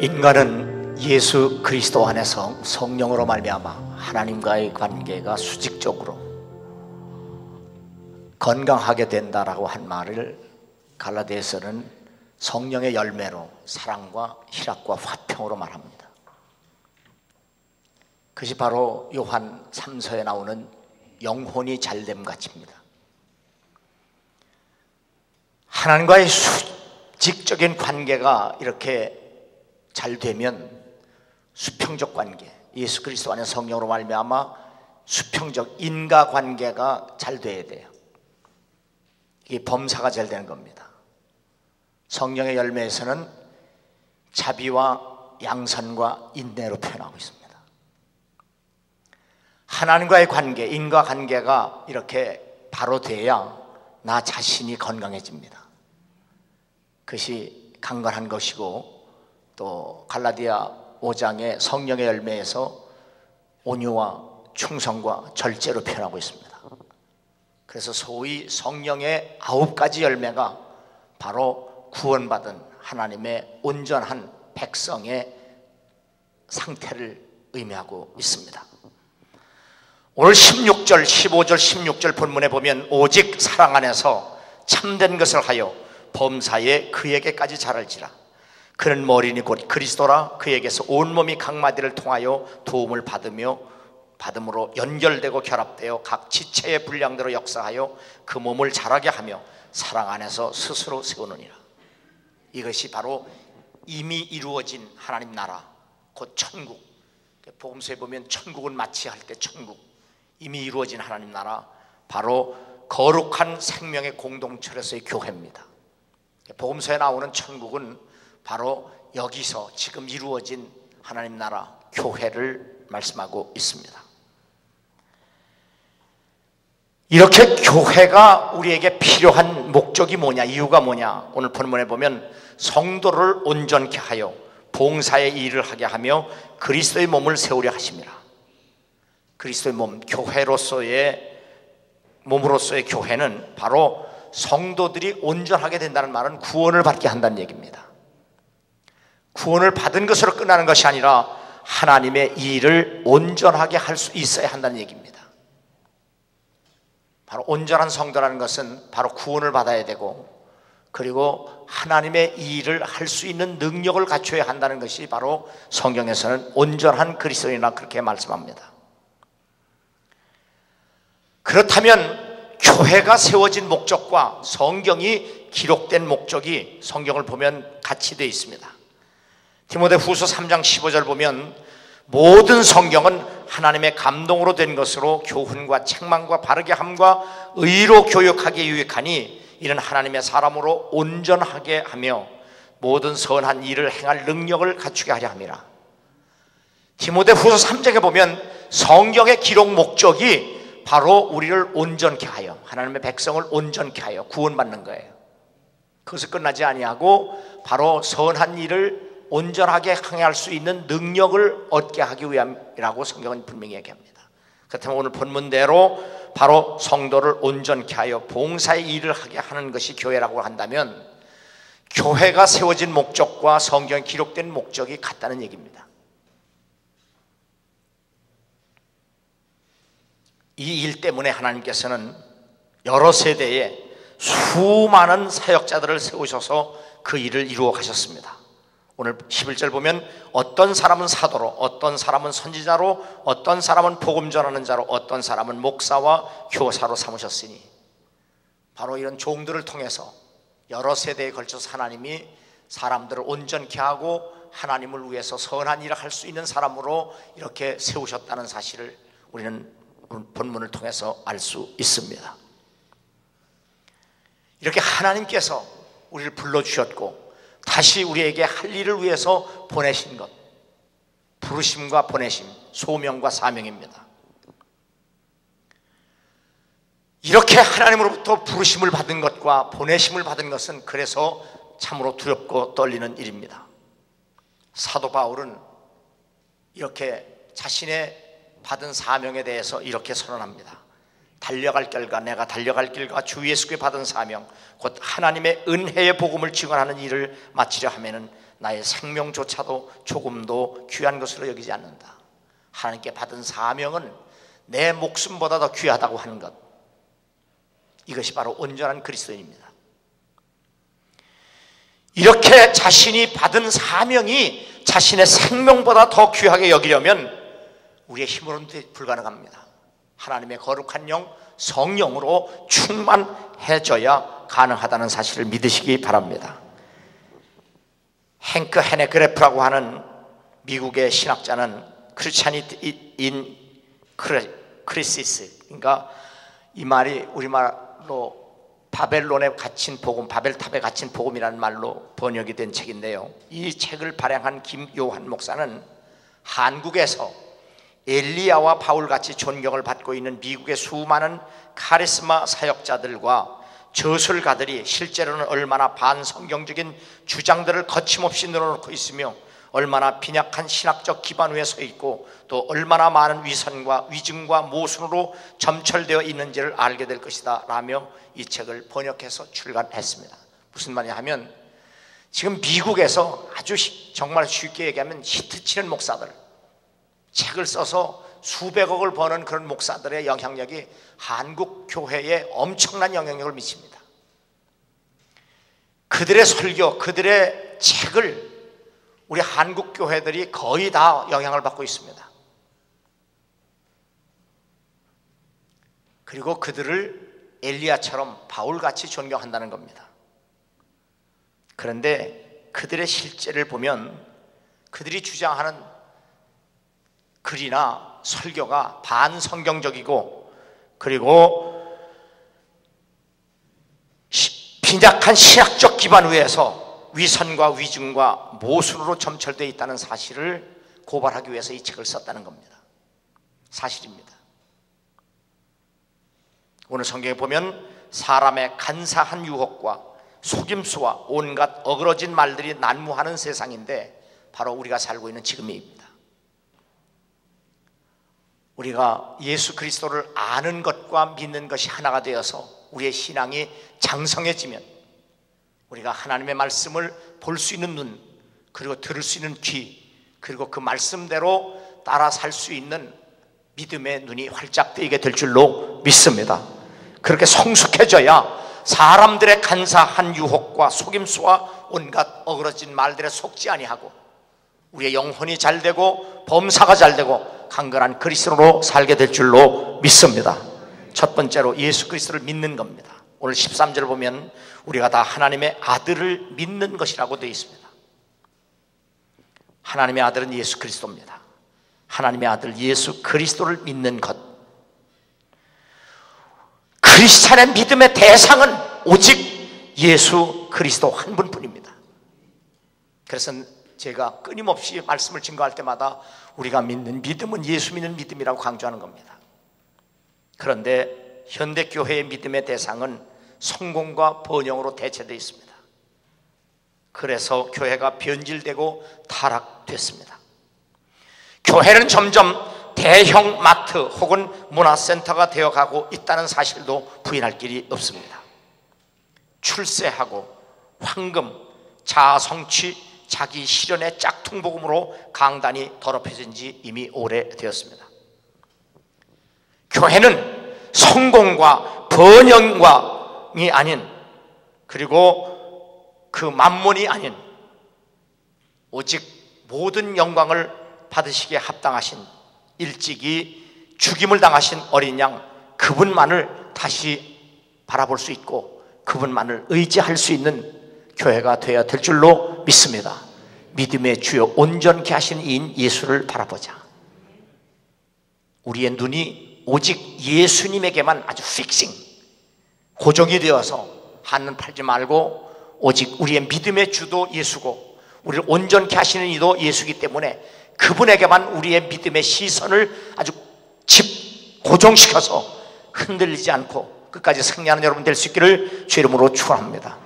인간은 예수 그리스도 안에서 성령으로 말미암아 하나님과의 관계가 수직적으로 건강하게 된다라고 한 말을 갈라디아서는 성령의 열매로 사랑과 희락과 화평으로 말합니다. 그것이 바로 요한 3서에 나오는 영혼이 잘됨 같습니다. 하나님과의 수직적인 관계가 이렇게 잘 되면 수평적 관계, 예수 그리스도 안에 성령으로 말미암아 수평적 인과관계가 잘 돼야 돼요. 이게 범사가 잘 되는 겁니다. 성령의 열매에서는 자비와 양선과 인내로 표현하고 있습니다. 하나님과의 관계, 인과관계가 이렇게 바로 돼야 나 자신이 건강해집니다. 그것이 강건한 것이고, 또 갈라디아 5장의 성령의 열매에서 온유와 충성과 절제로 표현하고 있습니다. 그래서 소위 성령의 9가지 열매가 바로 구원받은 하나님의 온전한 백성의 상태를 의미하고 있습니다. 오늘 16절, 15절, 16절 본문에 보면 오직 사랑 안에서 참된 것을 하여 범사에 그에게까지 자랄지라. 그는 머리니 곧 그리스도라. 그에게서 온몸이 각 마디를 통하여 도움을 받음으로 연결되고 결합되어 각 지체의 분량대로 역사하여 그 몸을 자라게 하며 사랑 안에서 스스로 세우느니라. 이것이 바로 이미 이루어진 하나님 나라, 곧 천국. 복음서에 보면 천국은 마치 할 때 천국, 이미 이루어진 하나님 나라, 바로 거룩한 생명의 공동체로서의 교회입니다. 복음서에 나오는 천국은 바로 여기서 지금 이루어진 하나님 나라 교회를 말씀하고 있습니다. 이렇게 교회가 우리에게 필요한 목적이 뭐냐, 이유가 뭐냐, 오늘 본문에 보면 성도를 온전케 하여 봉사의 일을 하게 하며 그리스도의 몸을 세우려 하심이라. 그리스도의 몸, 교회로서의 몸으로서의 교회는 바로 성도들이 온전하게 된다는 말은 구원을 받게 한다는 얘기입니다. 구원을 받은 것으로 끝나는 것이 아니라 하나님의 일을 온전하게 할 수 있어야 한다는 얘기입니다. 바로 온전한 성도라는 것은 바로 구원을 받아야 되고, 그리고 하나님의 일을 할 수 있는 능력을 갖춰야 한다는 것이 바로 성경에서는 온전한 그리스도인이라 그렇게 말씀합니다. 그렇다면 교회가 세워진 목적과 성경이 기록된 목적이 성경을 보면 같이 되어 있습니다. 디모데후서 3장 15절 보면 모든 성경은 하나님의 감동으로 된 것으로 교훈과 책망과 바르게 함과 의로 교육하기에 유익하니 이는 하나님의 사람으로 온전하게 하며 모든 선한 일을 행할 능력을 갖추게 하려 함이라. 디모데후서 3장에 보면 성경의 기록 목적이 바로 우리를 온전케 하여, 하나님의 백성을 온전케 하여 구원받는 거예요. 그것을 끝나지 아니하고 바로 선한 일을 온전하게 행할 수 있는 능력을 얻게 하기 위함이라고 성경은 분명히 얘기합니다. 그렇다면 오늘 본문대로 바로 성도를 온전케 하여 봉사의 일을 하게 하는 것이 교회라고 한다면, 교회가 세워진 목적과 성경에 기록된 목적이 같다는 얘기입니다. 이 일 때문에 하나님께서는 여러 세대에 수많은 사역자들을 세우셔서 그 일을 이루어 가셨습니다. 오늘 11절 보면 어떤 사람은 사도로, 어떤 사람은 선지자로, 어떤 사람은 복음 전하는 자로, 어떤 사람은 목사와 교사로 삼으셨으니, 바로 이런 종들을 통해서 여러 세대에 걸쳐서 하나님이 사람들을 온전케 하고 하나님을 위해서 선한 일을 할 수 있는 사람으로 이렇게 세우셨다는 사실을 우리는 본문을 통해서 알 수 있습니다. 이렇게 하나님께서 우리를 불러주셨고 다시 우리에게 할 일을 위해서 보내신 것, 부르심과 보내심, 소명과 사명입니다. 이렇게 하나님으로부터 부르심을 받은 것과 보내심을 받은 것은 그래서 참으로 두렵고 떨리는 일입니다. 사도 바울은 이렇게 자신의 받은 사명에 대해서 이렇게 선언합니다. 달려갈 길과 내가 달려갈 길과 주 예수께 받은 사명 곧 하나님의 은혜의 복음을 증언하는 일을 마치려 하면은 나의 생명조차도 조금도 귀한 것으로 여기지 않는다. 하나님께 받은 사명은 내 목숨보다 더 귀하다고 하는 것, 이것이 바로 온전한 그리스도인입니다. 이렇게 자신이 받은 사명이 자신의 생명보다 더 귀하게 여기려면 우리의 힘으로는 불가능합니다. 하나님의 거룩한 영, 성령으로 충만해져야 가능하다는 사실을 믿으시기 바랍니다. 행크 헤네그래프라고 하는 미국의 신학자는 크리스찬이티 인 크리시스, 그러니까 이 말이 우리말로 바벨론에 갇힌 복음, 바벨탑에 갇힌 복음이라는 말로 번역이 된 책인데요, 이 책을 발행한 김요한 목사는 한국에서 엘리야와 바울같이 존경을 받고 있는 미국의 수많은 카리스마 사역자들과 저술가들이 실제로는 얼마나 반성경적인 주장들을 거침없이 늘어놓고 있으며 얼마나 빈약한 신학적 기반 위에 서 있고 또 얼마나 많은 위선과 위증과 모순으로 점철되어 있는지를 알게 될 것이다 라며 이 책을 번역해서 출간했습니다. 무슨 말이냐 하면 지금 미국에서 아주 정말 쉽게 얘기하면 히트치는 목사들, 책을 써서 수백억을 버는 그런 목사들의 영향력이 한국 교회에 엄청난 영향력을 미칩니다. 그들의 설교, 그들의 책을 우리 한국 교회들이 거의 다 영향을 받고 있습니다. 그리고 그들을 엘리야처럼 바울같이 존경한다는 겁니다. 그런데 그들의 실제를 보면 그들이 주장하는 글이나 설교가 반성경적이고 그리고 빈약한 신학적 기반 위에서 위선과 위증과 모순으로 점철되어 있다는 사실을 고발하기 위해서 이 책을 썼다는 겁니다. 사실입니다. 오늘 성경에 보면 사람의 간사한 유혹과 속임수와 온갖 어그러진 말들이 난무하는 세상인데 바로 우리가 살고 있는 지금입니다. 우리가 예수 그리스도를 아는 것과 믿는 것이 하나가 되어서 우리의 신앙이 장성해지면 우리가 하나님의 말씀을 볼 수 있는 눈, 그리고 들을 수 있는 귀, 그리고 그 말씀대로 따라 살 수 있는 믿음의 눈이 활짝 뜨이게 될 줄로 믿습니다. 그렇게 성숙해져야 사람들의 간사한 유혹과 속임수와 온갖 어그러진 말들에 속지 아니하고 우리의 영혼이 잘되고 범사가 잘되고 강건한 그리스도로 살게 될 줄로 믿습니다. 첫 번째로 예수 그리스도를 믿는 겁니다. 오늘 13절 보면 우리가 다 하나님의 아들을 믿는 것이라고 되어 있습니다. 하나님의 아들은 예수 그리스도입니다. 하나님의 아들 예수 그리스도를 믿는 것, 크리스찬의 믿음의 대상은 오직 예수 그리스도 한 분뿐입니다. 그래서 제가 끊임없이 말씀을 증거할 때마다 우리가 믿는 믿음은 예수 믿는 믿음이라고 강조하는 겁니다. 그런데 현대교회의 믿음의 대상은 성공과 번영으로 대체되어 있습니다. 그래서 교회가 변질되고 타락됐습니다. 교회는 점점 대형 마트 혹은 문화센터가 되어가고 있다는 사실도 부인할 길이 없습니다. 출세하고 황금, 자아성취, 자기 실현의 짝퉁복음으로 강단이 더럽혀진 지 이미 오래되었습니다. 교회는 성공과 번영이 아닌, 그리고 그 만몬이 아닌 오직 모든 영광을 받으시기에 합당하신 일찍이 죽임을 당하신 어린 양, 그분만을 다시 바라볼 수 있고 그분만을 의지할 수 있는 교회가 되어야 될 줄로 믿습니다. 믿음의 주요 온전케 하신 이인 예수를 바라보자. 우리의 눈이 오직 예수님에게만 아주 픽싱, 고정이 되어서 한눈 팔지 말고 오직 우리의 믿음의 주도 예수고 우리를 온전케 하시는 이도 예수이기 때문에 그분에게만 우리의 믿음의 시선을 아주 고정시켜서 흔들리지 않고 끝까지 승리하는 여러분 될 수 있기를 주 이름으로 축원합니다.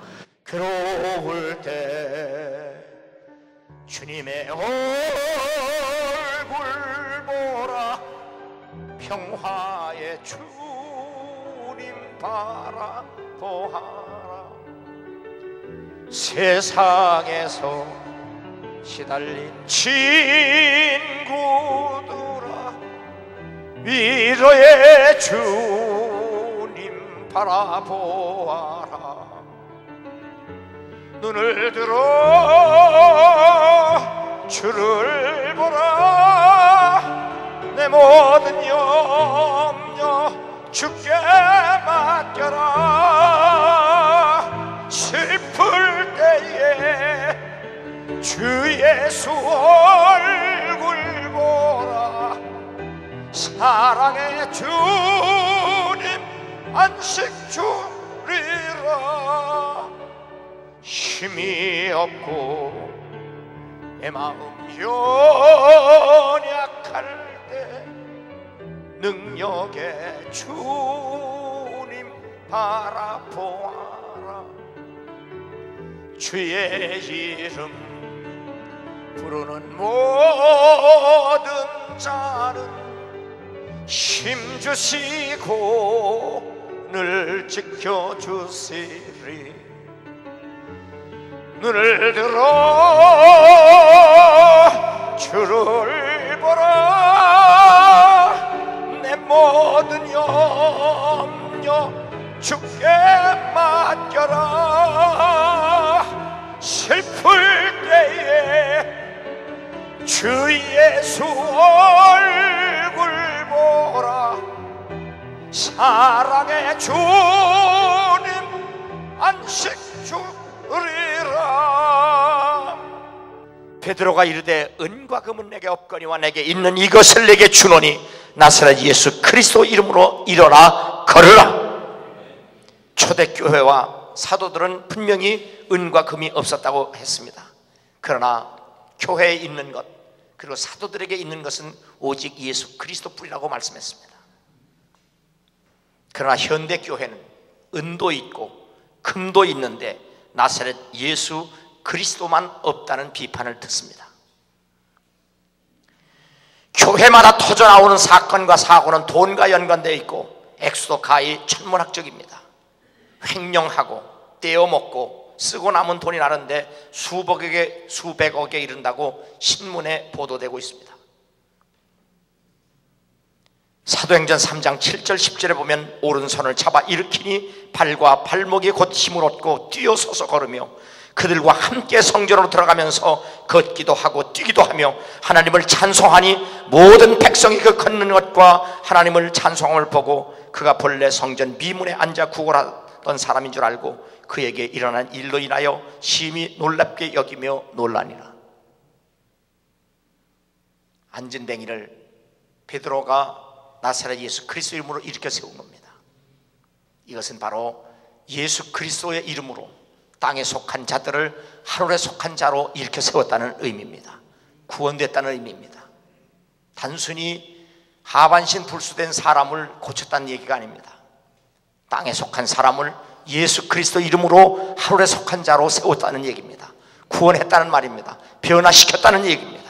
괴로울 때 주님의 얼굴 보라, 평화의 주 바라보아라. 세상에서 시달린 친구들아, 위로의 주님 바라보아라. 눈을 들어 주를 보라. 내 모든 염려 주께 맡겨라. 슬플 때에 주 예수 얼굴 보라. 사랑의 주님 안식 주리라. 힘이 없고 내 마음 연약할 때 능력의 주님 바라보아라. 주의 이름 부르는 모든 자는 힘주시고 늘 지켜주시리. 눈을 들어 주를 보라. 내 모든 염려 주께 맡겨라. 슬플 때에 주 예수 얼굴 보라. 사랑의 주님 안식 주리라. 베드로가 이르되 은과 금은 내게 없거니와 내게 있는 이것을 내게 주노니 나사렛 예수 그리스도 이름으로 일어나 걸으라. 초대교회와 사도들은 분명히 은과 금이 없었다고 했습니다. 그러나 교회에 있는 것, 그리고 사도들에게 있는 것은 오직 예수 그리스도뿐이라고 말씀했습니다. 그러나 현대교회는 은도 있고 금도 있는데 나사렛 예수 그리스도만 없다는 비판을 듣습니다. 교회마다 터져나오는 사건과 사고는 돈과 연관되어 있고 액수도 가히 천문학적입니다. 횡령하고 떼어먹고 쓰고 남은 돈이 나는데 수백억에 이른다고 신문에 보도되고 있습니다. 사도행전 3장 7절 10절에 보면 오른손을 잡아 일으키니 발과 발목이 곧 힘을 얻고 뛰어서서 걸으며 그들과 함께 성전으로 들어가면서 걷기도 하고 뛰기도 하며 하나님을 찬송하니 모든 백성이 그 걷는 것과 하나님을 찬송함을 보고 그가 본래 성전 미문에 앉아 구걸하던 사람인 줄 알고 그에게 일어난 일로 인하여 심히 놀랍게 여기며 놀라니라. 앉은 뱅이를 베드로가 나사렛 예수 그리스도 이름으로 일으켜 세운 겁니다. 이것은 바로 예수 그리스도의 이름으로 땅에 속한 자들을 하늘에 속한 자로 일으켜 세웠다는 의미입니다. 구원됐다는 의미입니다. 단순히 하반신 불수된 사람을 고쳤다는 얘기가 아닙니다. 땅에 속한 사람을 예수 그리스도 이름으로 하늘에 속한 자로 세웠다는 얘기입니다. 구원했다는 말입니다. 변화시켰다는 얘기입니다.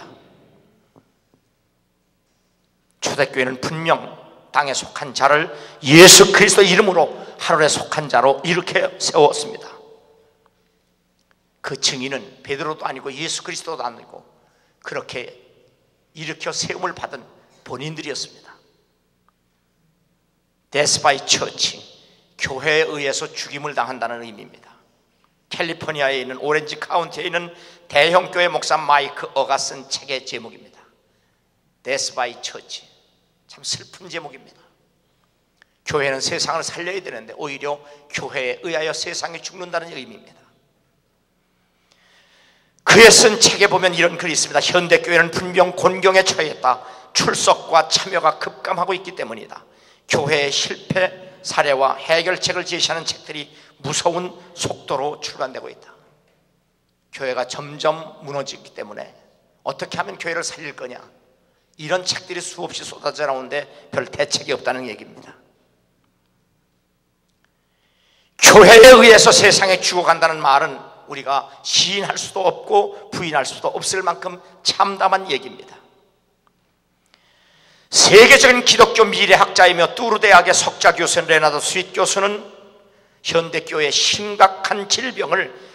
초대교회는 분명 땅에 속한 자를 예수 그리스도 이름으로 하늘에 속한 자로 이렇게 세웠습니다. 그 증인은 베드로도 아니고 예수 그리스도도 아니고 그렇게 일으켜 세움을 받은 본인들이었습니다. Death by Church, 교회에 의해서 죽임을 당한다는 의미입니다. 캘리포니아에 있는 오렌지 카운티에 있는 대형교회 목사 마이크 어가 쓴 책의 제목입니다. Death by Church. 참 슬픈 제목입니다. 교회는 세상을 살려야 되는데 오히려 교회에 의하여 세상이 죽는다는 의미입니다. 그의 쓴 책에 보면 이런 글이 있습니다. 현대교회는 분명 곤경에 처했다. 출석과 참여가 급감하고 있기 때문이다. 교회의 실패 사례와 해결책을 제시하는 책들이 무서운 속도로 출간되고 있다. 교회가 점점 무너지기 때문에 어떻게 하면 교회를 살릴 거냐, 이런 책들이 수없이 쏟아져 나오는데 별 대책이 없다는 얘기입니다. 교회에 의해서 세상에 죽어간다는 말은 우리가 시인할 수도 없고 부인할 수도 없을 만큼 참담한 얘기입니다. 세계적인 기독교 미래학자이며 뚜르 대학의 석좌 교수 레나드 스윗 교수는 현대교회의 심각한 질병을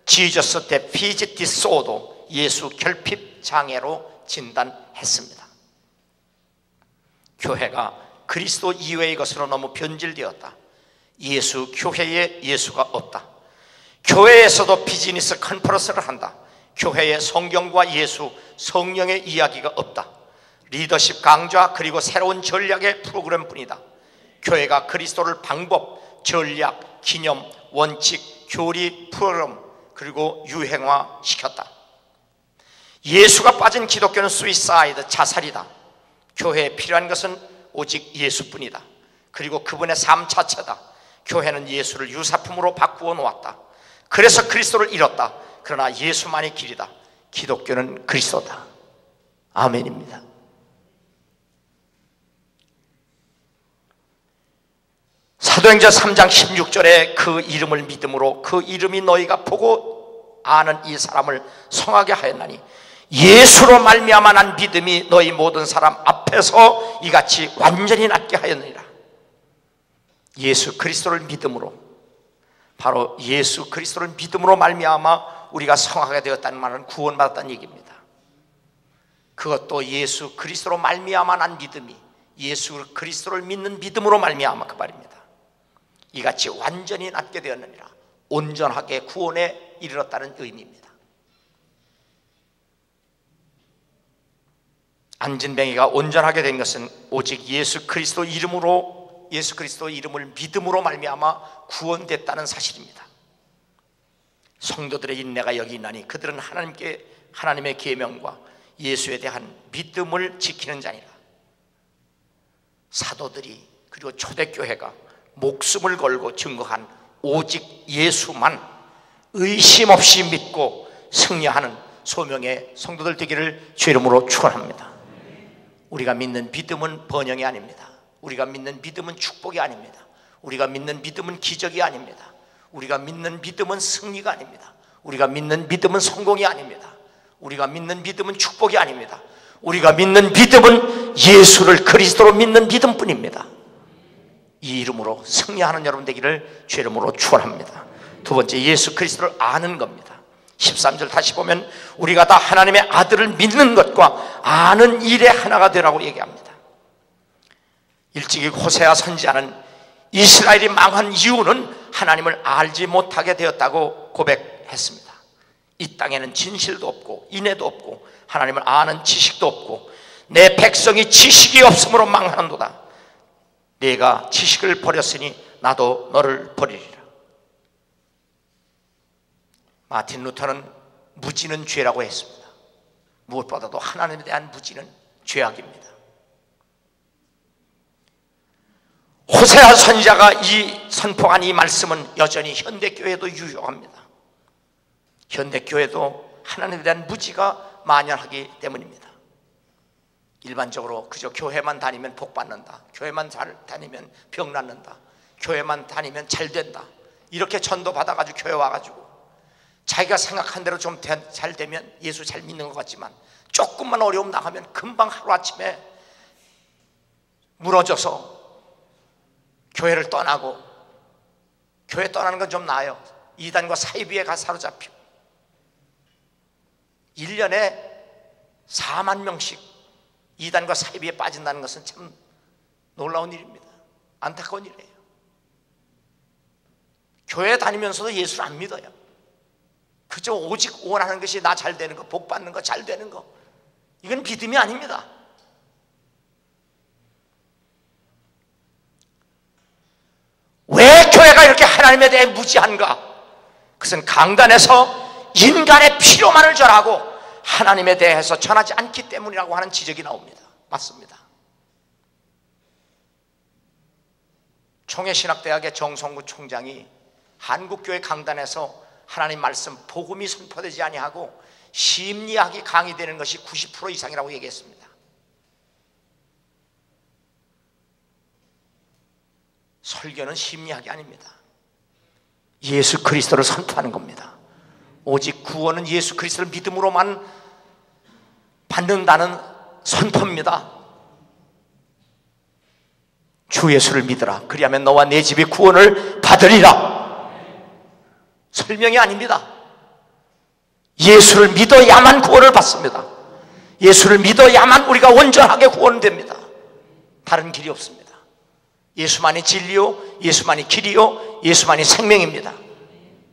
지저스 데피지 디소더, 예수 결핍 장애로 진단했습니다. 교회가 그리스도 이외의 것으로 너무 변질되었다. 예수 교회에 예수가 없다. 교회에서도 비즈니스 컨퍼런스를 한다. 교회에 성경과 예수, 성령의 이야기가 없다. 리더십 강좌 그리고 새로운 전략의 프로그램뿐이다. 교회가 그리스도를 방법, 전략, 기념, 원칙, 교리, 프로그램 그리고 유행화시켰다. 예수가 빠진 기독교는 수이사이드, 자살이다. 교회에 필요한 것은 오직 예수뿐이다. 그리고 그분의 삶 자체다. 교회는 예수를 유사품으로 바꾸어 놓았다. 그래서 그리스도를 잃었다. 그러나 예수만이 길이다. 기독교는 그리스도다. 아멘입니다. 사도행전 3장 16절에 그 이름을 믿음으로 그 이름이 너희가 보고 아는 이 사람을 성하게 하였나니 예수로 말미암아 난 믿음이 너희 모든 사람 앞에서 이같이 완전히 낫게 하였느니라. 예수 그리스도를 믿음으로, 바로 예수 그리스도를 믿음으로 말미암아 우리가 성하게 되었다는 말은 구원받았다는 얘기입니다. 그것도 예수 그리스도로 말미암아 난 믿음이 예수 그리스도를 믿는 믿음으로 말미암아 그 말입니다. 이같이 완전히 낫게 되었느니라. 온전하게 구원에 이르렀다는 의미입니다. 안진뱅이가 온전하게 된 것은 오직 예수 그리스도 이름으로, 예수 그리스도 이름을 믿음으로 말미암아 구원됐다는 사실입니다. 성도들의 인내가 여기 있나니 그들은 하나님의 계명과 예수에 대한 믿음을 지키는 자니라. 사도들이 그리고 초대교회가 목숨을 걸고 증거한 오직 예수만 의심 없이 믿고 승리하는 소명의 성도들 되기를 주의 이름으로 축원합니다. 우리가 믿는 믿음은 번영이 아닙니다. 우리가 믿는 믿음은 축복이 아닙니다. 우리가 믿는 믿음은 기적이 아닙니다. 우리가 믿는 믿음은 승리가 아닙니다. 우리가 믿는 믿음은 성공이 아닙니다. 우리가 믿는 믿음은 축복이 아닙니다. 우리가 믿는 믿음은 예수를 그리스도로 믿는 믿음뿐입니다. 이 이름으로 승리하는 여러분 되기를 주의 이름으로 축원합니다. 두 번째, 예수 그리스도를 아는 겁니다. 13절 다시 보면 우리가 다 하나님의 아들을 믿는 것과 아는 일에 하나가 되라고 얘기합니다. 일찍이 호세아 선지자는 이스라엘이 망한 이유는 하나님을 알지 못하게 되었다고 고백했습니다. 이 땅에는 진실도 없고 인애도 없고 하나님을 아는 지식도 없고 내 백성이 지식이 없으므로 망하는도다. 내가 지식을 버렸으니 나도 너를 버리리라. 마틴 루터는 무지는 죄라고 했습니다. 무엇보다도 하나님에 대한 무지는 죄악입니다. 호세아 선지자가 선포한 이 말씀은 여전히 현대교회도 유효합니다. 현대교회도 하나님에 대한 무지가 만연하기 때문입니다. 일반적으로 그저 교회만 다니면 복 받는다, 교회만 잘 다니면 병 낫는다, 교회만 다니면 잘 된다, 이렇게 전도 받아가지고 교회 와가지고 자기가 생각한 대로 좀 잘 되면 예수 잘 믿는 것 같지만 조금만 어려움 나가면 금방 하루아침에 무너져서 교회를 떠나고, 교회 떠나는 건 좀 나아요. 이단과 사이비에 가 사로잡히고 1년에 4만 명씩 이단과 사이비에 빠진다는 것은 참 놀라운 일입니다. 안타까운 일이에요. 교회 다니면서도 예수를 안 믿어요. 그저 오직 원하는 것이 나 잘 되는 거, 복 받는 거, 잘 되는 거, 이건 믿음이 아닙니다. 왜 교회가 이렇게 하나님에 대해 무지한가? 그것은 강단에서 인간의 필요만을 전하고 하나님에 대해서 전하지 않기 때문이라고 하는 지적이 나옵니다. 맞습니다. 총회신학대학의 정성구 총장이 한국교회 강단에서 하나님 말씀 복음이 선포되지 아니하고 심리학이 강의되는 것이 90% 이상이라고 얘기했습니다. 설교는 심리학이 아닙니다. 예수 그리스도를 선포하는 겁니다. 오직 구원은 예수 그리스도를 믿음으로만 받는다는 선포입니다. 주 예수를 믿으라. 그리하면 너와 내 집이 구원을 받으리라. 설명이 아닙니다. 예수를 믿어야만 구원을 받습니다. 예수를 믿어야만 우리가 온전하게 구원됩니다. 다른 길이 없습니다. 예수만이 진리요, 예수만이 길이요, 예수만이 생명입니다.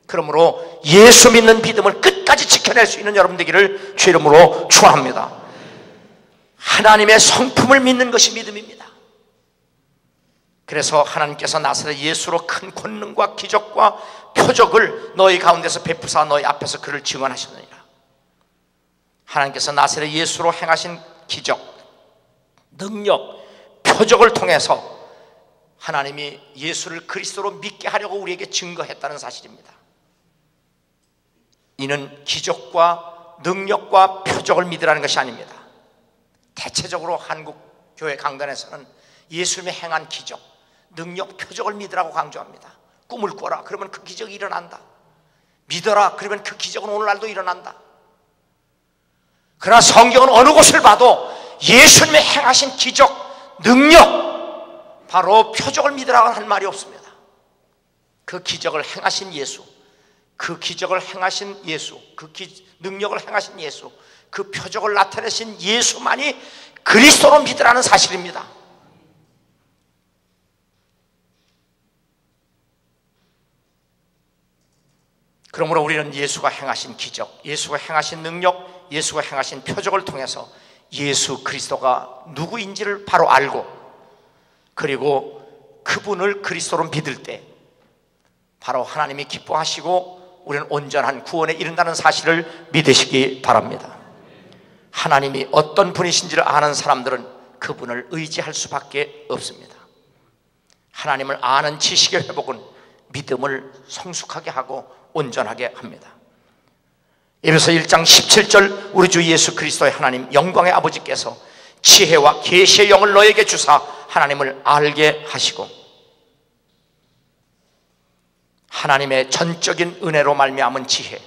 그러므로 예수 믿는 믿음을 끝까지 지켜낼 수 있는 여러분 되기를 주 이름으로 축원합니다. 하나님의 성품을 믿는 것이 믿음입니다. 그래서 하나님께서 나사렛 예수로 큰 권능과 기적과 표적을 너희 가운데서 베푸사 너희 앞에서 그를 증언하셨느니라. 하나님께서 나사렛 예수로 행하신 기적, 능력, 표적을 통해서 하나님이 예수를 그리스도로 믿게 하려고 우리에게 증거했다는 사실입니다. 이는 기적과 능력과 표적을 믿으라는 것이 아닙니다. 대체적으로 한국 교회 강단에서는 예수님의 행한 기적, 능력, 표적을 믿으라고 강조합니다. 꿈을 꿔라, 그러면 그 기적이 일어난다. 믿어라, 그러면 그 기적은 오늘날도 일어난다. 그러나 성경은 어느 곳을 봐도 예수님의 행하신 기적, 능력, 바로 표적을 믿으라고 한 말이 없습니다. 그 기적을 행하신 예수, 그 기적을 행하신 예수, 능력을 행하신 예수, 그 표적을 나타내신 예수만이 그리스도로 믿으라는 사실입니다. 그러므로 우리는 예수가 행하신 기적, 예수가 행하신 능력, 예수가 행하신 표적을 통해서 예수 그리스도가 누구인지를 바로 알고, 그리고 그분을 그리스도로 믿을 때 바로 하나님이 기뻐하시고 우리는 온전한 구원에 이른다는 사실을 믿으시기 바랍니다. 하나님이 어떤 분이신지를 아는 사람들은 그분을 의지할 수밖에 없습니다. 하나님을 아는 지식의 회복은 믿음을 성숙하게 하고 온전하게 합니다. 에베소 1장 17절 우리 주 예수 그리스도의 하나님 영광의 아버지께서 지혜와 계시의 영을 너에게 주사 하나님을 알게 하시고 하나님의 전적인 은혜로 말미암은 지혜,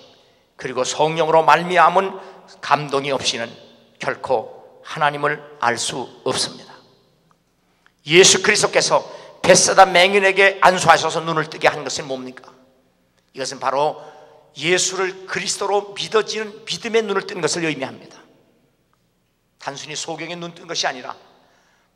그리고 성령으로 말미암은 감동이 없이는 결코 하나님을 알 수 없습니다. 예수 그리스도께서 벳세다 맹인에게 안수하셔서 눈을 뜨게 한 것은 뭡니까? 이것은 바로 예수를 그리스도로 믿어지는 믿음의 눈을 뜬 것을 의미합니다. 단순히 소경의 눈 뜬 것이 아니라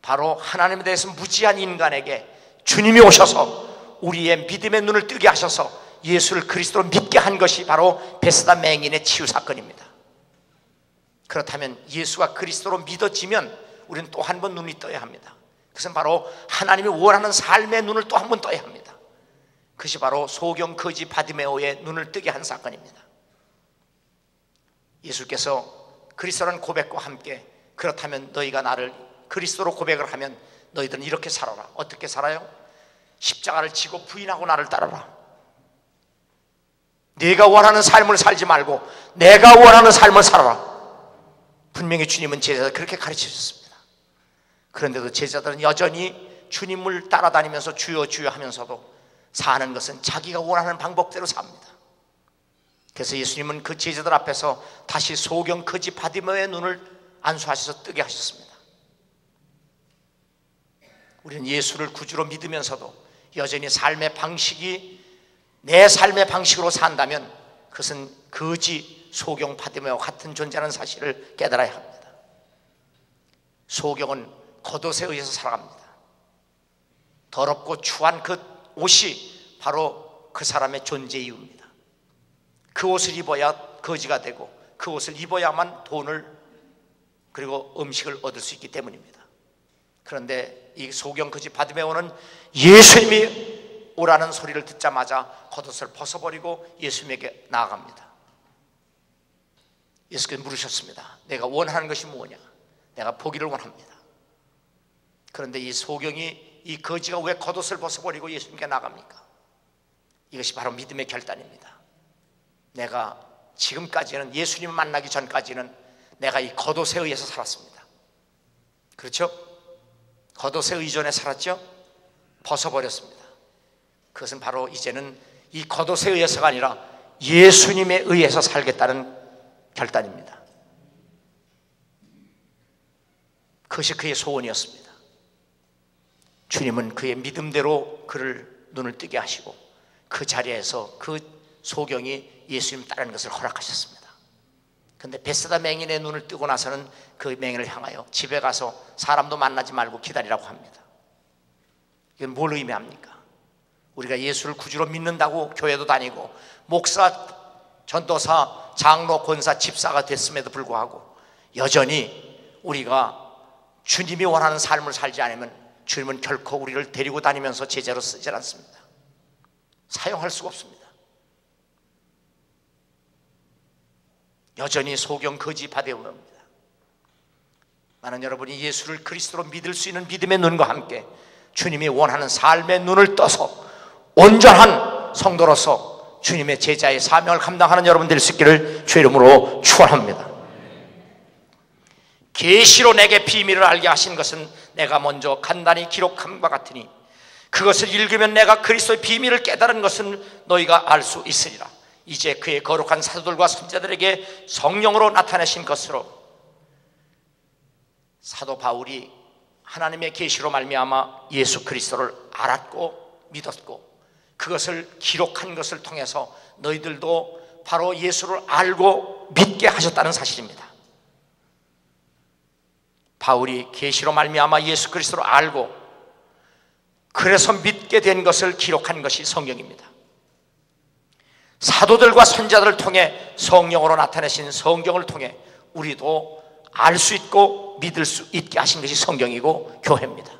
바로 하나님에 대해서 무지한 인간에게 주님이 오셔서 우리의 믿음의 눈을 뜨게 하셔서 예수를 그리스도로 믿게 한 것이 바로 벳세다 맹인의 치유 사건입니다. 그렇다면 예수가 그리스도로 믿어지면 우리는 또 한 번 눈이 떠야 합니다. 그것은 바로 하나님이 원하는 삶의 눈을 또 한 번 떠야 합니다. 그것이 바로 소경 거지 바디메오의 눈을 뜨게 한 사건입니다. 예수께서 그리스도라는 고백과 함께 그렇다면 너희가 나를 그리스도로 고백을 하면 너희들은 이렇게 살아라. 어떻게 살아요? 십자가를 지고 부인하고 나를 따르라. 네가 원하는 삶을 살지 말고 내가 원하는 삶을 살아라. 분명히 주님은 제자들 그렇게 가르치셨습니다. 그런데도 제자들은 여전히 주님을 따라다니면서 주여 주여 하면서도 사는 것은 자기가 원하는 방법대로 삽니다. 그래서 예수님은 그 제자들 앞에서 다시 소경 거지 바디메오의 눈을 안수하셔서 뜨게 하셨습니다. 우리는 예수를 구주로 믿으면서도 여전히 삶의 방식이 내 삶의 방식으로 산다면 그것은 거지 소경 바디메오와 같은 존재라는 사실을 깨달아야 합니다. 소경은 겉옷에 의해서 살아갑니다. 더럽고 추한 그 옷이 바로 그 사람의 존재 이유입니다. 그 옷을 입어야 거지가 되고 그 옷을 입어야만 돈을 그리고 음식을 얻을 수 있기 때문입니다. 그런데 이 소경 거지 바디메오는 예수님이 오라는 소리를 듣자마자 겉옷을 벗어버리고 예수님에게 나아갑니다. 예수께서 물으셨습니다. 내가 원하는 것이 뭐냐? 내가 보기를 원합니다. 그런데 이 소경이 이 거지가 왜 겉옷을 벗어버리고 예수님께 나갑니까? 이것이 바로 믿음의 결단입니다. 내가 지금까지는 예수님을 만나기 전까지는 내가 이 겉옷에 의해서 살았습니다. 그렇죠? 겉옷에 의존해 살았죠? 벗어버렸습니다. 그것은 바로 이제는 이 겉옷에 의해서가 아니라 예수님에 의해서 살겠다는 결단입니다. 그것이 그의 소원이었습니다. 주님은 그의 믿음대로 그를 눈을 뜨게 하시고 그 자리에서 그 소경이 예수님 따르는 것을 허락하셨습니다. 그런데 베세다 맹인의 눈을 뜨고 나서는 그 맹인을 향하여 집에 가서 사람도 만나지 말고 기다리라고 합니다. 이건 뭘 의미합니까? 우리가 예수를 구주로 믿는다고 교회도 다니고 목사, 전도사, 장로, 권사, 집사가 됐음에도 불구하고 여전히 우리가 주님이 원하는 삶을 살지 않으면 주님은 결코 우리를 데리고 다니면서 제자로 쓰질 않습니다. 사용할 수가 없습니다. 여전히 소경 거지 바되옵니다. 많은 여러분이 예수를 그리스도로 믿을 수 있는 믿음의 눈과 함께 주님이 원하는 삶의 눈을 떠서 온전한 성도로서 주님의 제자의 사명을 감당하는 여러분 될 수 있기를 주의 이름으로 축원합니다. 계시로 내게 비밀을 알게 하신 것은 내가 먼저 간단히 기록함과 같으니 그것을 읽으면 내가 그리스도의 비밀을 깨달은 것은 너희가 알 수 있으리라. 이제 그의 거룩한 사도들과 선지자들에게 성령으로 나타내신 것으로 사도 바울이 하나님의 계시로 말미암아 예수 그리스도를 알았고 믿었고 그것을 기록한 것을 통해서 너희들도 바로 예수를 알고 믿게 하셨다는 사실입니다. 바울이 계시로 말미암아 예수 그리스도를 알고 그래서 믿게 된 것을 기록한 것이 성경입니다. 사도들과 선지자들을 통해 성령으로 나타내신 성경을 통해 우리도 알 수 있고 믿을 수 있게 하신 것이 성경이고 교회입니다.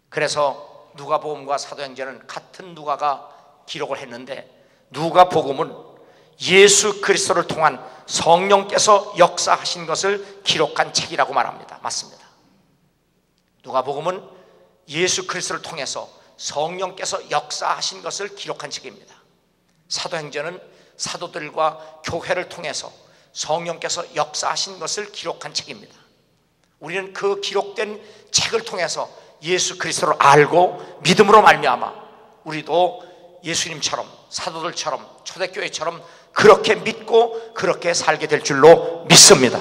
그래서 누가복음과 사도행전은 같은 누가가 기록을 했는데 누가복음은 예수 그리스도를 통한 성령께서 역사하신 것을 기록한 책이라고 말합니다. 맞습니다. 누가복음은 예수 그리스도를 통해서 성령께서 역사하신 것을 기록한 책입니다. 사도행전은 사도들과 교회를 통해서 성령께서 역사하신 것을 기록한 책입니다. 우리는 그 기록된 책을 통해서 예수 그리스도를 알고 믿음으로 말미암아 우리도 예수님처럼 사도들처럼 초대교회처럼 그렇게 믿고 그렇게 살게 될 줄로 믿습니다.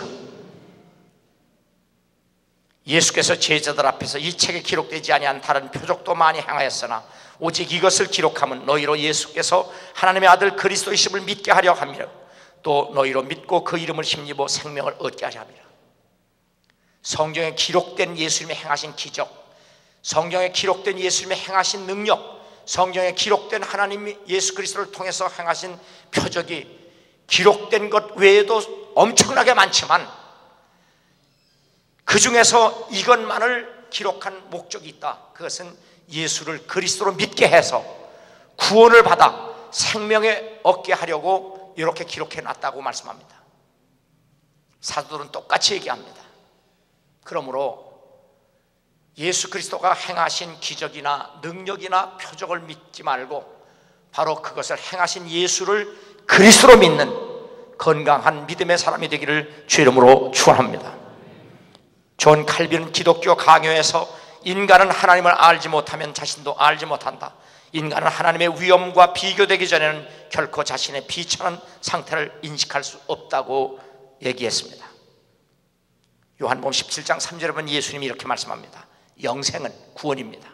예수께서 제자들 앞에서 이 책에 기록되지 아니한 다른 표적도 많이 행하였으나 오직 이것을 기록함은 너희로 예수께서 하나님의 아들 그리스도이심을 믿게 하려 함이라. 또 너희로 믿고 그 이름을 힘입어 생명을 얻게 하려 함이라. 성경에 기록된 예수님의 행하신 기적, 성경에 기록된 예수님의 행하신 능력, 성경에 기록된 하나님 예수 그리스도를 통해서 행하신 표적이 기록된 것 외에도 엄청나게 많지만 그 중에서 이것만을 기록한 목적이 있다. 그것은 예수를 그리스도로 믿게 해서 구원을 받아 생명에 얻게 하려고 이렇게 기록해 놨다고 말씀합니다. 사도들은 똑같이 얘기합니다. 그러므로 예수 그리스도가 행하신 기적이나 능력이나 표적을 믿지 말고 바로 그것을 행하신 예수를 그리스도로 믿는 건강한 믿음의 사람이 되기를 주의 이름으로 축원합니다. 존 칼빈은 기독교 강요에서 인간은 하나님을 알지 못하면 자신도 알지 못한다. 인간은 하나님의 위엄과 비교되기 전에는 결코 자신의 비천한 상태를 인식할 수 없다고 얘기했습니다. 요한복음 17장 3절에 보면 예수님이 이렇게 말씀합니다. 영생은 구원입니다.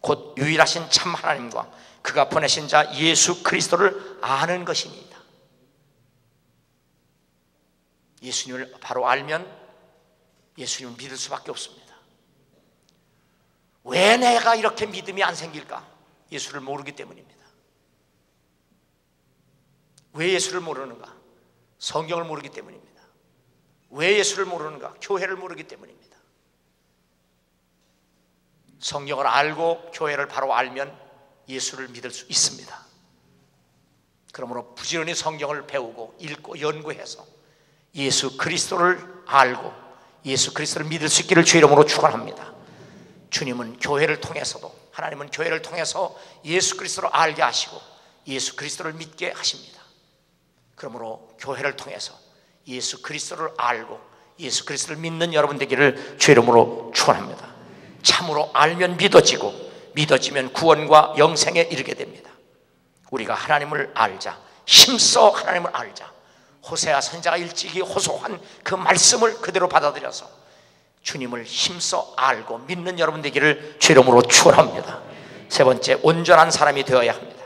곧 유일하신 참 하나님과 그가 보내신 자 예수 그리스도를 아는 것입니다. 예수님을 바로 알면 예수님을 믿을 수밖에 없습니다. 왜 내가 이렇게 믿음이 안 생길까? 예수를 모르기 때문입니다. 왜 예수를 모르는가? 성경을 모르기 때문입니다. 왜 예수를 모르는가? 교회를 모르기 때문입니다. 성경을 알고 교회를 바로 알면 예수를 믿을 수 있습니다. 그러므로 부지런히 성경을 배우고 읽고 연구해서 예수 그리스도를 알고 예수 그리스도를 믿을 수 있기를 주의 이름으로 축원합니다. 주님은 교회를 통해서도 하나님은 교회를 통해서 예수 그리스도를 알게 하시고 예수 그리스도를 믿게 하십니다. 그러므로 교회를 통해서 예수 그리스도를 알고 예수 그리스도를 믿는 여러분 되기를 주의 이름으로 축원합니다. 참으로 알면 믿어지고 믿어지면 구원과 영생에 이르게 됩니다. 우리가 하나님을 알자, 힘써 하나님을 알자. 호세아 선지자가 일찍이 호소한 그 말씀을 그대로 받아들여서 주님을 힘써 알고 믿는 여러분 되기를 주 이름으로 축원합니다. 세 번째, 온전한 사람이 되어야 합니다.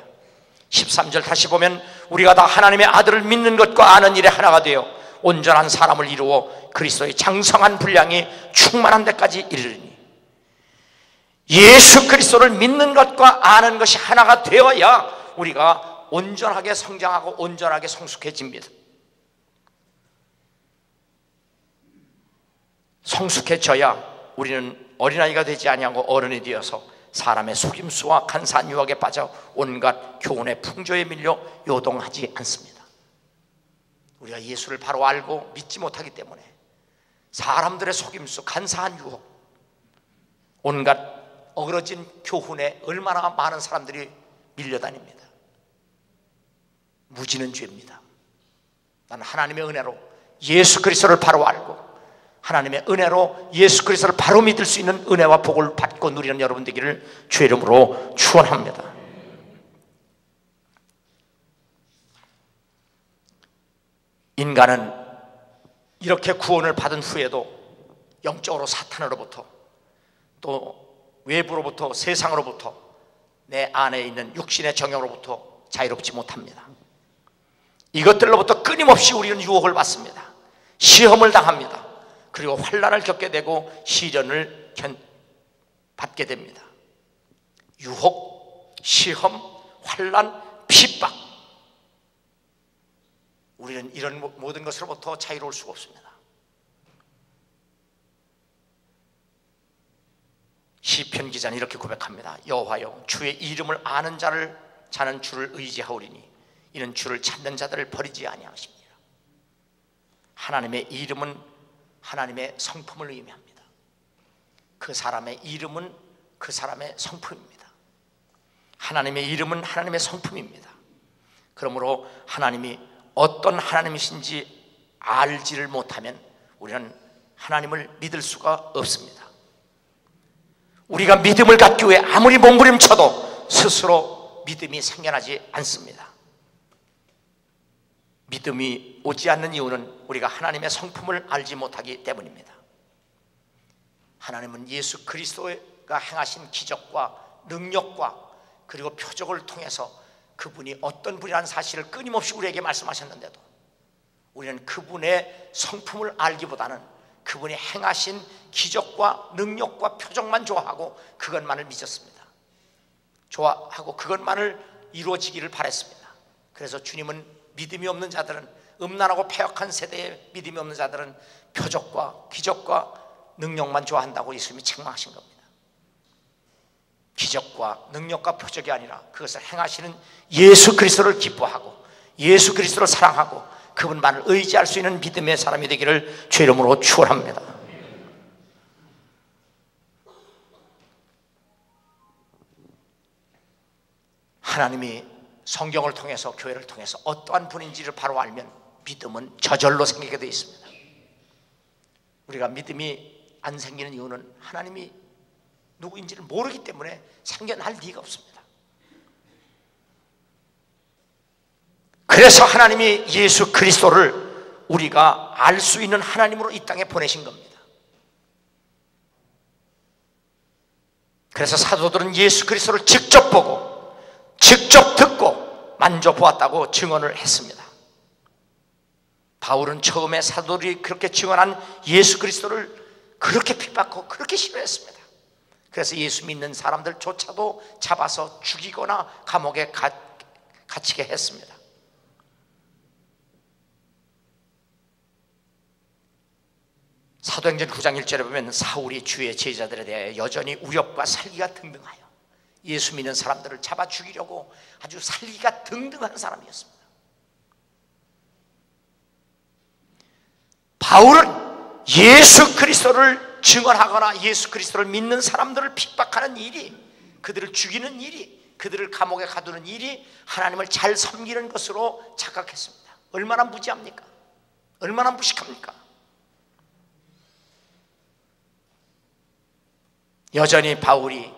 13절 다시 보면 우리가 다 하나님의 아들을 믿는 것과 아는 일에 하나가 되어 온전한 사람을 이루어 그리스도의 장성한 분량이 충만한 데까지 이르리니, 예수 그리스도를 믿는 것과 아는 것이 하나가 되어야 우리가 온전하게 성장하고 온전하게 성숙해집니다. 성숙해져야 우리는 어린아이가 되지 아니하고 어른이 되어서 사람의 속임수와 간사한 유혹에 빠져 온갖 교훈의 풍조에 밀려 요동하지 않습니다. 우리가 예수를 바로 알고 믿지 못하기 때문에 사람들의 속임수, 간사한 유혹, 온갖 어그러진 교훈에 얼마나 많은 사람들이 밀려다닙니다. 무지는 죄입니다. 나는 하나님의 은혜로 예수 그리스도를 바로 알고 하나님의 은혜로 예수 그리스도를 바로 믿을 수 있는 은혜와 복을 받고 누리는 여러분 되기를 주의 이름으로 축원합니다. 인간은 이렇게 구원을 받은 후에도 영적으로 사탄으로부터 또 외부로부터 세상으로부터 내 안에 있는 육신의 정욕으로부터 자유롭지 못합니다. 이것들로부터 끊임없이 우리는 유혹을 받습니다. 시험을 당합니다. 그리고 환난을 겪게 되고 시련을 받게 됩니다. 유혹, 시험, 환난, 핍박, 우리는 이런 모든 것으로부터 자유로울 수가 없습니다. 시편 기자는 이렇게 고백합니다. 여호와여, 주의 이름을 아는 자는 주를 의지하오리니 이는 주를 찾는 자들을 버리지 아니하십니다. 하나님의 이름은 하나님의 성품을 의미합니다. 그 사람의 이름은 그 사람의 성품입니다. 하나님의 이름은 하나님의 성품입니다. 그러므로 하나님이 어떤 하나님이신지 알지를 못하면 우리는 하나님을 믿을 수가 없습니다. 우리가 믿음을 갖기 위해 아무리 몸부림쳐도 스스로 믿음이 생겨나지 않습니다. 믿음이 오지 않는 이유는 우리가 하나님의 성품을 알지 못하기 때문입니다. 하나님은 예수 그리스도가 행하신 기적과 능력과 그리고 표적을 통해서 그분이 어떤 분이라는 사실을 끊임없이 우리에게 말씀하셨는데도 우리는 그분의 성품을 알기보다는 그분이 행하신 기적과 능력과 표적만 좋아하고 그것만을 믿었습니다. 좋아하고 그것만을 이루어지기를 바랬습니다. 그래서 주님은 믿음이 없는 자들은, 음란하고 패역한 세대에 믿음이 없는 자들은 표적과 기적과 능력만 좋아한다고 예수님이 책망하신 겁니다. 기적과 능력과 표적이 아니라 그것을 행하시는 예수 그리스도를 기뻐하고 예수 그리스도를 사랑하고 그분만을 의지할 수 있는 믿음의 사람이 되기를 주의 이름으로 축원합니다. 하나님이 성경을 통해서, 교회를 통해서 어떠한 분인지를 바로 알면 믿음은 저절로 생기게 되어 있습니다. 우리가 믿음이 안 생기는 이유는 하나님이 누구인지를 모르기 때문에 생겨날 리가 없습니다. 그래서 하나님이 예수 그리스도를 우리가 알 수 있는 하나님으로 이 땅에 보내신 겁니다. 그래서 사도들은 예수 그리스도를 직접 보고 직접 듣고 만져보았다고 증언을 했습니다. 바울은 처음에 사도들이 그렇게 증언한 예수 그리스도를 그렇게 핍박하고 그렇게 싫어했습니다. 그래서 예수 믿는 사람들조차도 잡아서 죽이거나 감옥에 갇히게 했습니다. 사도행전 9장 1절에 보면 사울이 주의 제자들에 대해 여전히 우력과 살기가 등등하여 예수 믿는 사람들을 잡아 죽이려고 아주 살기가 등등한 사람이었습니다. 바울은 예수 그리스도를 증언하거나 예수 그리스도를 믿는 사람들을 핍박하는 일이, 그들을 죽이는 일이, 그들을 감옥에 가두는 일이 하나님을 잘 섬기는 것으로 착각했습니다. 얼마나 무지합니까? 얼마나 무식합니까? 여전히 바울이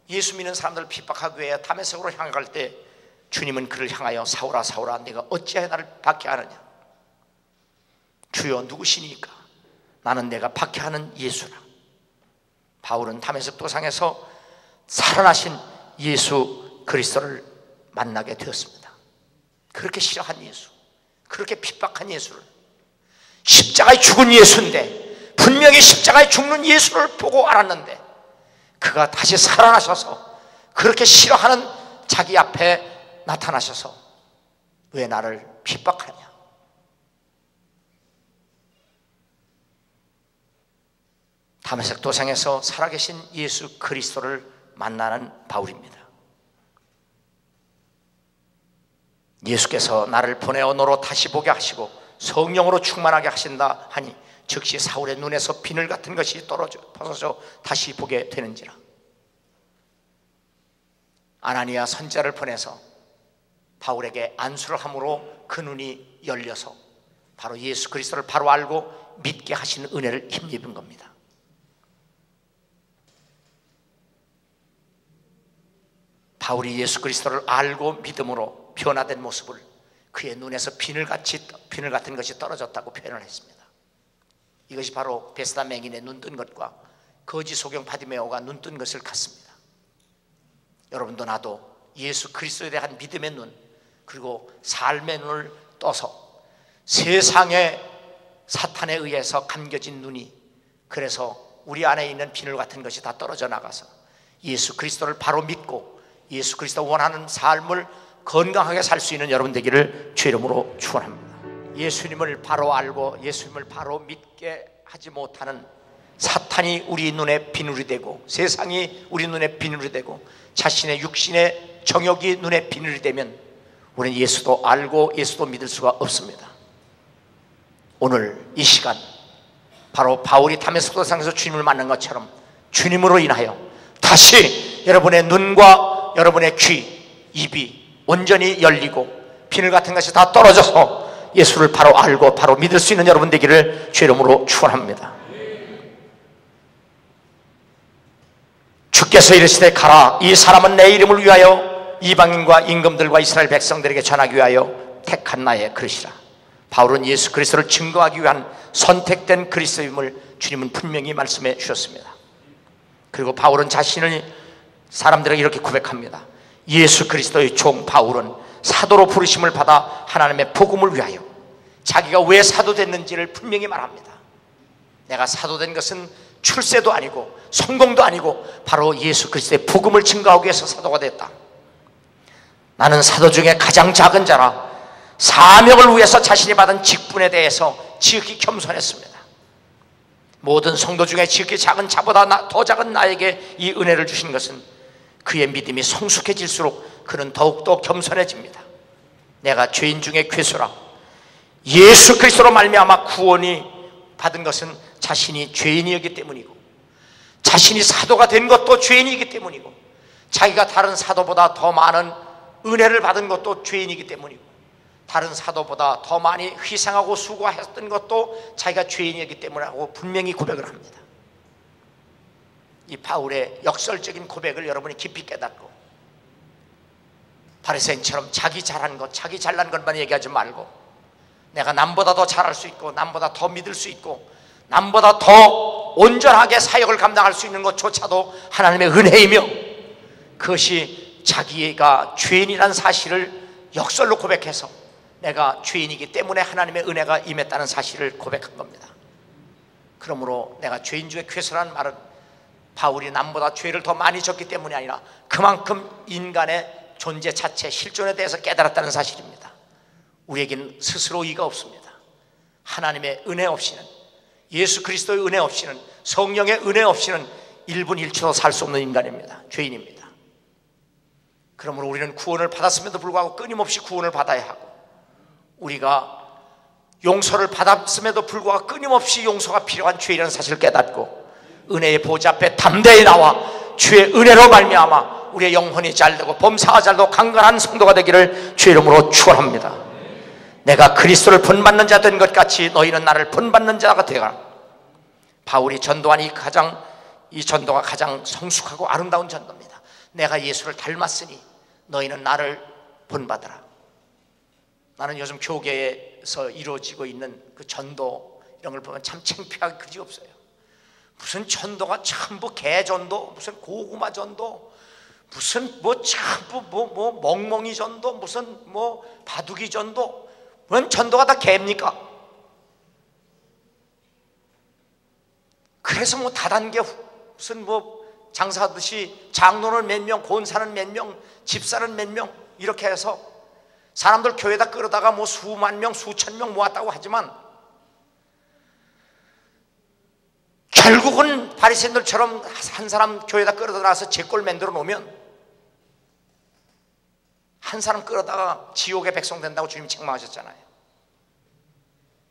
예수 믿는 사람들을 핍박하기 위해 다메섹으로 향할 때 주님은 그를 향하여 사울아 사울아 내가 어찌하여 나를 박해하느냐, 주여 누구시니까? 나는 내가 박해하는 예수라. 바울은 다메섹 도상에서 살아나신 예수 그리스도를 만나게 되었습니다. 그렇게 싫어한 예수, 그렇게 핍박한 예수를, 십자가에 죽은 예수인데, 분명히 십자가에 죽는 예수를 보고 알았는데 그가 다시 살아나셔서 그렇게 싫어하는 자기 앞에 나타나셔서 왜 나를 핍박하냐? 다메섹 도상에서 살아계신 예수 그리스도를 만나는 바울입니다. 예수께서 나를 보내어 너로 다시 보게 하시고 성령으로 충만하게 하신다 하니 즉시 사울의 눈에서 비늘 같은 것이 벗어져 다시 보게 되는지라. 아나니아 선지자를 보내서 바울에게 안수를 함으로 그 눈이 열려서 바로 예수 그리스도를 바로 알고 믿게 하시는 은혜를 힘입은 겁니다. 바울이 예수 그리스도를 알고 믿음으로 변화된 모습을 그의 눈에서 비늘 같은 것이 떨어졌다고 표현을 했습니다. 이것이 바로 베스다 맹인의 눈 뜬 것과 거지 소경 바디메오가 눈 뜬 것을 같습니다. 여러분도 나도 예수 그리스도에 대한 믿음의 눈, 그리고 삶의 눈을 떠서 세상의 사탄에 의해서 감겨진 눈이, 그래서 우리 안에 있는 비늘 같은 것이 다 떨어져 나가서 예수 그리스도를 바로 믿고 예수 그리스도 원하는 삶을 건강하게 살 수 있는 여러분 되기를 주의 이름으로 축원합니다. 예수님을 바로 알고 예수님을 바로 믿게 하지 못하는 사탄이 우리 눈에 비늘이 되고 세상이 우리 눈에 비늘이 되고 자신의 육신의 정욕이 눈에 비늘이 되면 우리는 예수도 알고 예수도 믿을 수가 없습니다. 오늘 이 시간 바로 바울이 다메섹 도상에서 주님을 만난 것처럼 주님으로 인하여 다시 여러분의 눈과 여러분의 귀, 입이 온전히 열리고 비늘 같은 것이 다 떨어져서 예수를 바로 알고 바로 믿을 수 있는 여러분 되기를 주의 이름으로 축원합니다. 주께서 이르시되 가라, 이 사람은 내 이름을 위하여 이방인과 임금들과 이스라엘 백성들에게 전하기 위하여 택한 나의 그릇이라. 바울은 예수 그리스도를 증거하기 위한 선택된 그리스도임을 주님은 분명히 말씀해 주셨습니다. 그리고 바울은 자신을 사람들에게 이렇게 고백합니다. 예수 그리스도의 종 바울은 사도로 부르심을 받아 하나님의 복음을 위하여, 자기가 왜 사도 됐는지를 분명히 말합니다. 내가 사도 된 것은 출세도 아니고 성공도 아니고 바로 예수 그리스도의 복음을 증거하기 위해서 사도가 됐다. 나는 사도 중에 가장 작은 자라 사명을 위해서 자신이 받은 직분에 대해서 지극히 겸손했습니다. 모든 성도 중에 지극히 작은 자보다 더 작은 나에게 이 은혜를 주신 것은 그의 믿음이 성숙해질수록 그는 더욱더 겸손해집니다. 내가 죄인 중에 괴수라 예수 그리스도로 말미암아 구원이 받은 것은 자신이 죄인이었기 때문이고, 자신이 사도가 된 것도 죄인이기 때문이고, 자기가 다른 사도보다 더 많은 은혜를 받은 것도 죄인이기 때문이고, 다른 사도보다 더 많이 희생하고 수고했던 것도 자기가 죄인이었기 때문이라고 분명히 고백을 합니다. 이 바울의 역설적인 고백을 여러분이 깊이 깨닫고 바리새인처럼 자기 잘한 것, 자기 잘난 것만 얘기하지 말고 내가 남보다 더 잘할 수 있고 남보다 더 믿을 수 있고 남보다 더 온전하게 사역을 감당할 수 있는 것조차도 하나님의 은혜이며, 그것이 자기가 죄인이라는 사실을 역설로 고백해서 내가 죄인이기 때문에 하나님의 은혜가 임했다는 사실을 고백한 겁니다. 그러므로 내가 죄인 중에 괴수라는 말은 바울이 남보다 죄를 더 많이 졌기 때문이 아니라 그만큼 인간의 존재 자체, 실존에 대해서 깨달았다는 사실입니다. 우리에게는 스스로 의가 없습니다. 하나님의 은혜 없이는, 예수 그리스도의 은혜 없이는, 성령의 은혜 없이는 1분 1초도 살 수 없는 인간입니다. 죄인입니다. 그러므로 우리는 구원을 받았음에도 불구하고 끊임없이 구원을 받아야 하고, 우리가 용서를 받았음에도 불구하고 끊임없이 용서가 필요한 죄인이라는 사실을 깨닫고 은혜의 보좌 앞에 담대히 나와 주의 은혜로 말미암아 우리의 영혼이 잘되고 범사가 잘되고 강건한 성도가 되기를 주의 이름으로 축원합니다. 내가 그리스도를 본받는 자 된 것 같이 너희는 나를 본받는 자가 되라. 바울이 전도한 이 전도가 가장 성숙하고 아름다운 전도입니다. 내가 예수를 닮았으니 너희는 나를 본받으라. 나는 요즘 교계에서 이루어지고 있는 그 전도, 이런 걸 보면 참 창피하기 그지없어요. 무슨 전도가 전부 개전도, 무슨 고구마 전도, 무슨 뭐 전부 뭐 멍멍이 전도, 무슨 뭐 바둑이 전도, 뭔 전도가 다 개입니까? 그래서 뭐 다단계 무슨 뭐 장사하듯이 장로는 몇 명, 권사는 몇 명, 집사는 몇 명 이렇게 해서 사람들 교회에다 끌어다가 뭐 수만 명, 수천 명 모았다고 하지만 결국은 바리새인들처럼 한 사람 교회에다 끌어들여서 제꼴 만들어 놓으면 한 사람 끌어다가 지옥의 백성 된다고 주님이 책망하셨잖아요.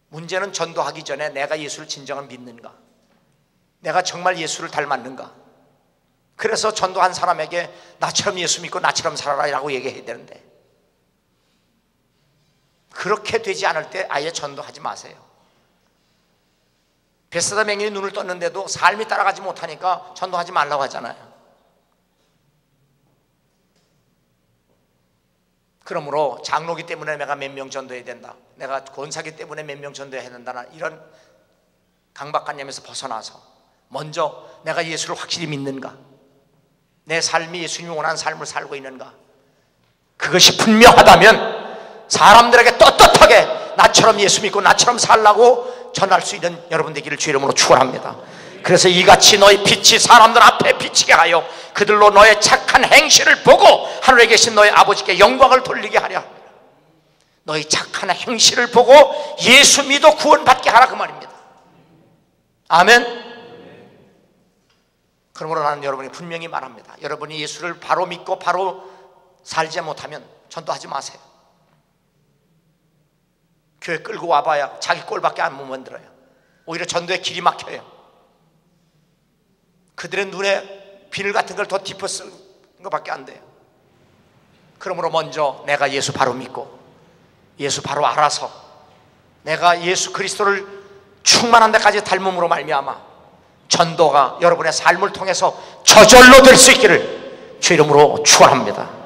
문제는 전도하기 전에 내가 예수를 진정을 믿는가, 내가 정말 예수를 닮았는가. 그래서 전도한 사람에게 나처럼 예수 믿고 나처럼 살아라 라고 얘기해야 되는데, 그렇게 되지 않을 때 아예 전도하지 마세요. 베세다 맹인이 눈을 떴는데도 삶이 따라가지 못하니까 전도하지 말라고 하잖아요. 그러므로 장로기 때문에 내가 몇 명 전도해야 된다, 내가 권사기 때문에 몇 명 전도해야 된다는 이런 강박관념에서 벗어나서 먼저 내가 예수를 확실히 믿는가, 내 삶이 예수님이 원하는 삶을 살고 있는가, 그것이 분명하다면 사람들에게 떳떳하게 나처럼 예수 믿고 나처럼 살라고 전할 수 있는 여러분 되기를 주의 이름으로 축원합니다. 그래서 이같이 너희 빛이 사람들 앞에 비치게 하여 그들로 너의 착한 행실을 보고 하늘에 계신 너희 아버지께 영광을 돌리게 하려 합니다. 너희 착한 행실을 보고 예수 믿어 구원받게 하라 그 말입니다. 아멘. 그러므로 나는 여러분이 분명히 말합니다. 여러분이 예수를 바로 믿고 바로 살지 못하면 전도하지 마세요. 교회 끌고 와봐야 자기 꼴밖에 안 만들어요. 오히려 전도에 길이 막혀요. 그들의 눈에 비늘 같은 걸 더 덮어 쓰는 것밖에 안 돼요. 그러므로 먼저 내가 예수 바로 믿고 예수 바로 알아서 내가 예수 그리스도를 충만한 데까지 닮음으로 말미암아 전도가 여러분의 삶을 통해서 저절로 될 수 있기를 주 이름으로 축원합니다.